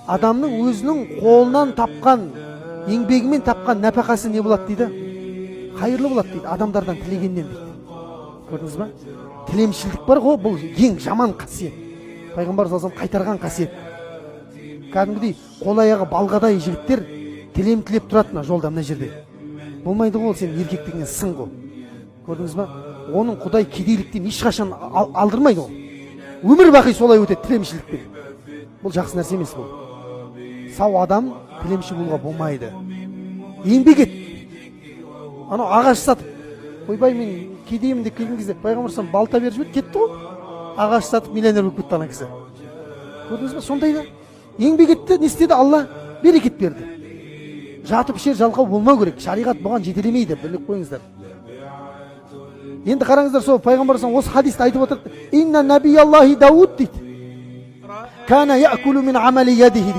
адамның өзінің қолынан тапқан, еңбегімен тапқан нәпақасы не болады дейді? Қайырлы болады дейді, адамдардан тілегеннен дейді. Көрдіңіз ба? Тілемшілдік бар ғой, бұл ең жаман қасиет. Пайғамбар салlallahu алейхи қайтарған қасиет. Кәдімгідей қол аяғы балғадай жігіттер тілем тілеп тұрады мына жолда, мына жерде. Болмайды ғой, сен еркектігінен сын ғой. Көрдіңіз ба? Оның Құдай кедейліктен ешқашан алдырмайды ол. Өмір бақи солай өтеді тілемшілдікпен. Бұл жақсы нәрсе емес бұл. Сау адам тілемші болуға болмайды. Еңбек ет. Анау ағаш сатып, ойбай мен кедеймін деп келген кезде пайғамбар балта беріп жіберді, кетті ғой. Ағаш сатып миллионер болып кетті ана кісі. Көрдіңіз ба? Сондай да еңбек етті, не істеді? Алла берекет берді. Жатып ішер жалқау болмау керек. Шариғат бұған жетелемейді, біліп қойыңыздар. Енді қараңыздар, сол пайғамбар осы хадисті айтып отырды. Инна набияллахи Дауд дейді. Кана яъкулу мин амали ядихи.